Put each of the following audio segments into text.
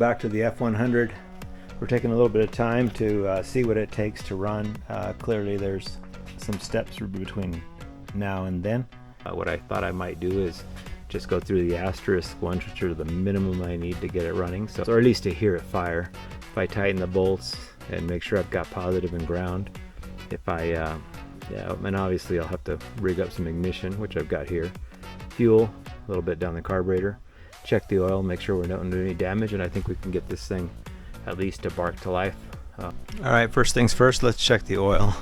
back to the F100. We're taking a little bit of time to see what it takes to run. Clearly there's some steps between now and then. What I thought I might do is just go through the asterisk ones, which are the minimum I need to get it running, or at least to hear it fire. If I tighten the bolts and make sure I've got positive and ground. If I, and obviously I'll have to rig up some ignition, which I've got here. Fuel, a little bit down the carburetor. Check the oil, make sure we don't do any damage, and I think we can get this thing at least to bark to life. Alright, first things first, let's check the oil.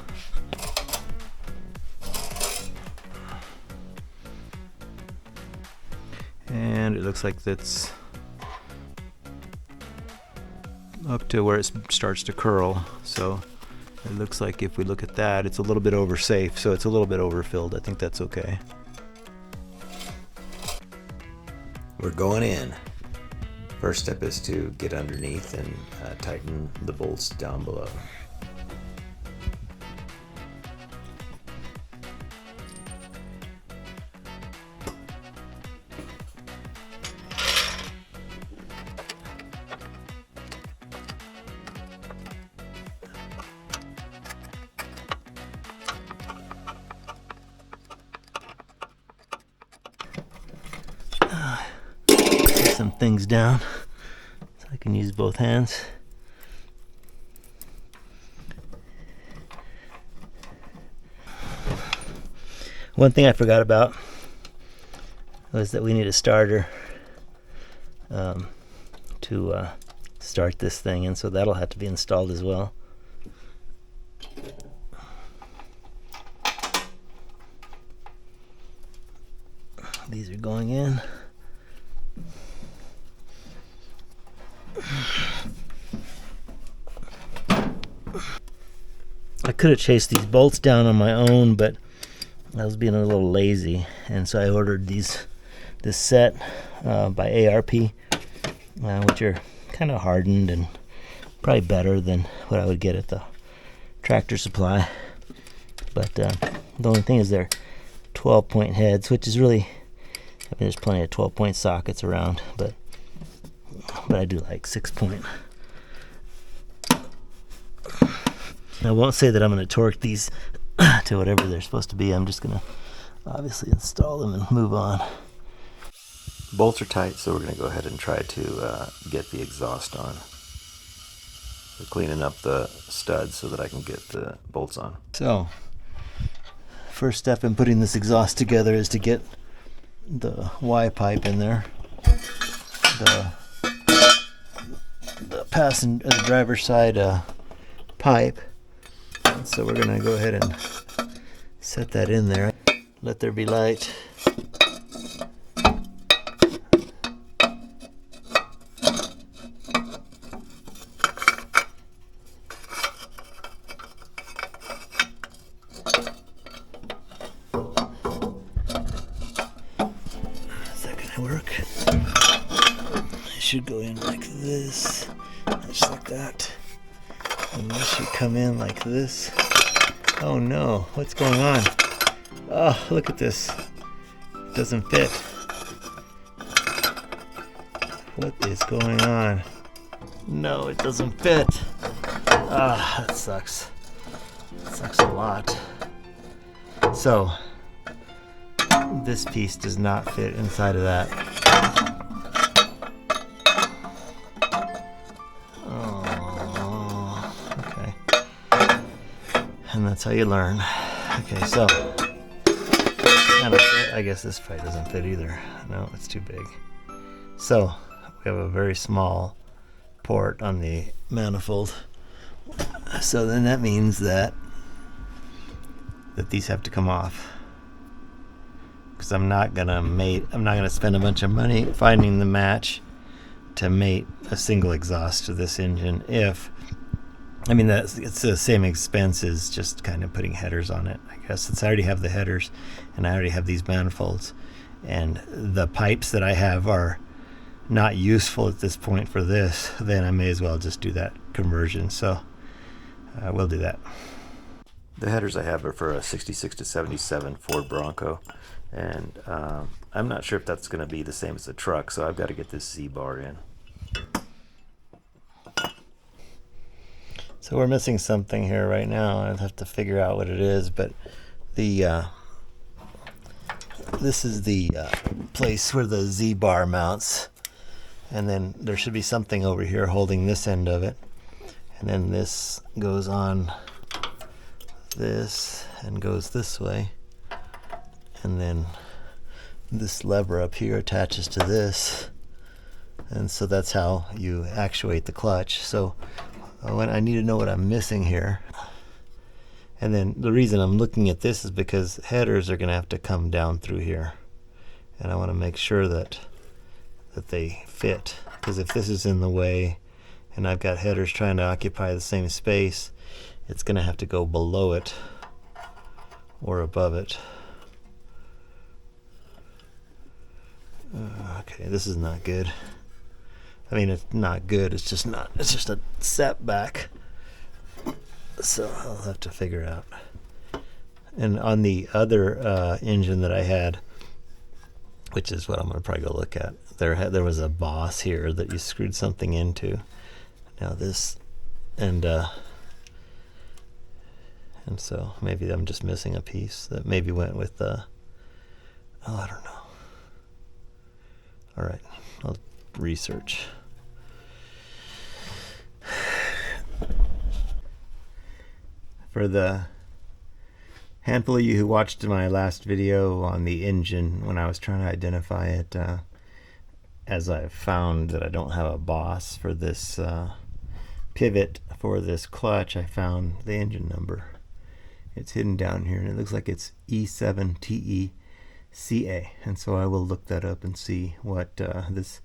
And it looks like that's up to where it starts to curl, so it looks like if we look at that, it's a little bit over safe, so it's a little bit overfilled. I think that's okay. We're going in. First step is to get underneath and tighten the bolts down below. Some things down so I can use both hands. One thing I forgot about was that we need a starter to start this thing, and so that'll have to be installed as well. These are going in. I could have chased these bolts down on my own, but I was being a little lazy, and so I ordered this set by ARP, which are kind of hardened and probably better than what I would get at the Tractor Supply. But the only thing is they're 12-point heads, which is really, I mean, there's plenty of 12-point sockets around, but I do like 6-point. I won't say that I'm going to torque these to whatever they're supposed to be. I'm just going to obviously install them and move on. Bolts are tight, so we're going to go ahead and try to get the exhaust on. We're cleaning up the studs so that I can get the bolts on. So, first step in putting this exhaust together is to get the Y pipe in there. The driver's side pipe. So we're going to go ahead and set that in there. Let there be light. Is that going to work? It should go in like this, just like that. And this should come in like this. Oh no, what's going on? Oh, look at this. It doesn't fit. What is going on? No, it doesn't fit. Ah, that sucks. That sucks a lot. So, this piece does not fit inside of that. And that's how you learn. Okay, so I guess this probably doesn't fit either. No, it's too big. So we have a very small port on the manifold. So then that means that these have to come off, because I'm not gonna spend a bunch of money finding the match to mate a single exhaust to this engine. It's the same expense as just kind of putting headers on it, I guess. Since I already have the headers and I already have these manifolds, and the pipes that I have are not useful at this point for this, then I may as well just do that conversion. So we'll do that. The headers I have are for a 66 to 77 Ford Bronco, and I'm not sure if that's going to be the same as the truck, so I've got to get this Z-bar in. So we're missing something here right now. I'd have to figure out what it is, but the this is the place where the Z-bar mounts, and then there should be something over here holding this end of it, and then this goes on this and goes this way, and then this lever up here attaches to this, and so that's how you actuate the clutch. So when I need to know what I'm missing here. And then the reason I'm looking at this is because headers are going to have to come down through here, and I want to make sure that they fit, because if this is in the way and I've got headers trying to occupy the same space, it's going to have to go below it or above it. Okay, this is not good. I mean, it's not good, it's just a setback. So I'll have to figure out. And on the other engine that I had, which is what I'm going to probably go look at, there was a boss here that you screwed something into. Now this, and so maybe I'm just missing a piece that maybe went with the, oh, I don't know. All right, I'll research. For the handful of you who watched my last video on the engine when I was trying to identify it, as I found that I don't have a boss for this pivot for this clutch, I found the engine number. It's hidden down here, and it looks like it's E7TECA, and so I will look that up and see what this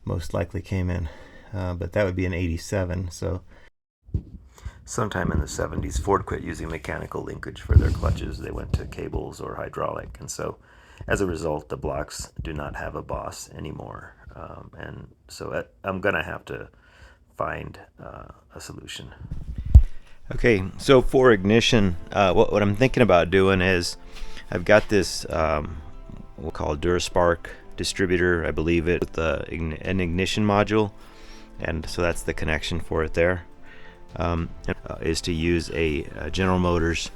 most likely came in, but that would be an 87. So sometime in the 70s, Ford quit using mechanical linkage for their clutches. They went to cables or hydraulic, and so as a result, the blocks do not have a boss anymore. And so I'm gonna have to find a solution. Okay, so for ignition, what I'm thinking about doing is I've got this we'll call DuraSpark distributor, I believe it, with an ignition module, and so that's the connection for it there. Is to use a General Motors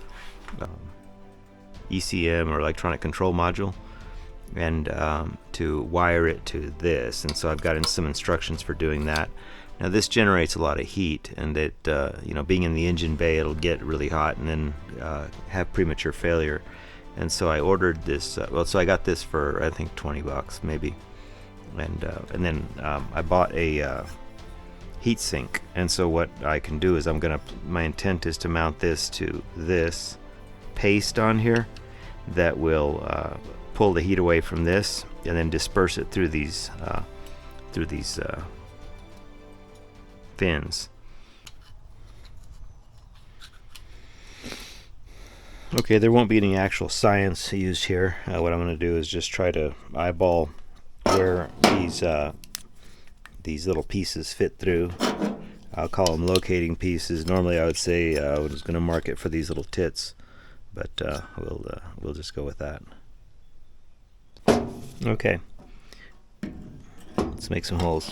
ECM or electronic control module, and to wire it to this. And so I've got some instructions for doing that. Now this generates a lot of heat, and it being in the engine bay, it'll get really hot and then have premature failure. And so I ordered this. So I got this for I think $20 maybe, and then I bought a heat sink. And so what I can do is my intent is to mount this to this paste on here that will pull the heat away from this and then disperse it through these fins. Okay, there won't be any actual science used here. What I'm going to do is just try to eyeball where these little pieces fit through. I'll call them locating pieces. Normally I would say I was going to mark it for these little tits, but we'll just go with that. Okay, let's make some holes.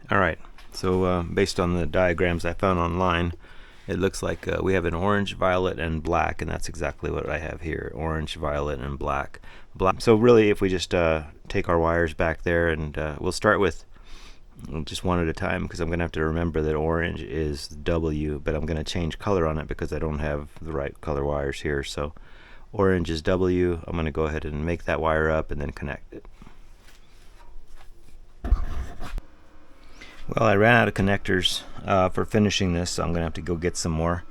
Alright, so based on the diagrams I found online, it looks like we have an orange, violet, and black, and that's exactly what I have here. Orange, violet, and black. So really, if we just take our wires back there, and we'll start with just one at a time, because I'm going to have to remember that orange is W, but I'm going to change color on it because I don't have the right color wires here. So orange is W. I'm going to go ahead and make that wire up and then connect it. Well, I ran out of connectors for finishing this, so I'm going to have to go get some more.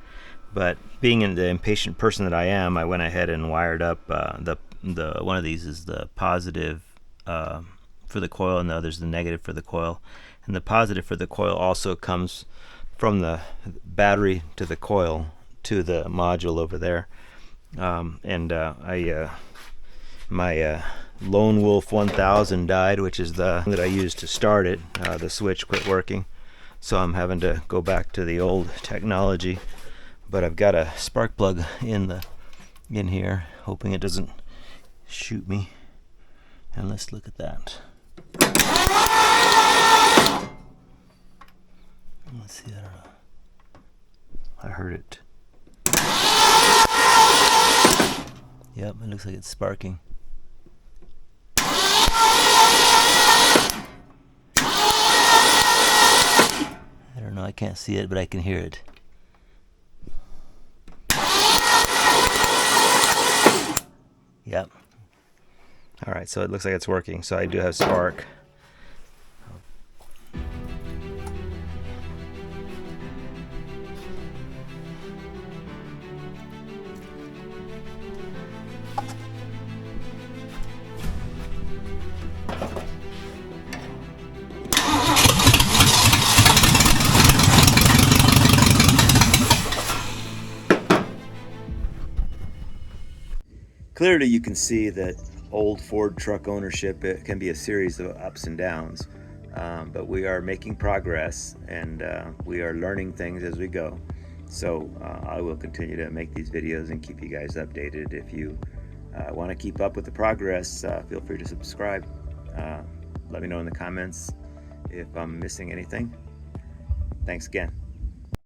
But being the impatient person that I am, I went ahead and wired up the one of these is the positive for the coil, and the other is the negative for the coil. And the positive for the coil also comes from the battery to the coil to the module over there. My Lone Wolf 1000 died, which is the that I used to start it. The switch quit working, so I'm having to go back to the old technology. But I've got a spark plug in here, hoping it doesn't shoot me. And let's look at that. Let's see. I don't know. I heard it. Yep, it looks like it's sparking. I don't know, I can't see it, but I can hear it. Yep. Alright, so it looks like it's working. So I do have spark. Clearly you can see that old Ford truck ownership, it can be a series of ups and downs, but we are making progress, and we are learning things as we go. So I will continue to make these videos and keep you guys updated. If you want to keep up with the progress, feel free to subscribe. Let me know in the comments if I'm missing anything. Thanks again.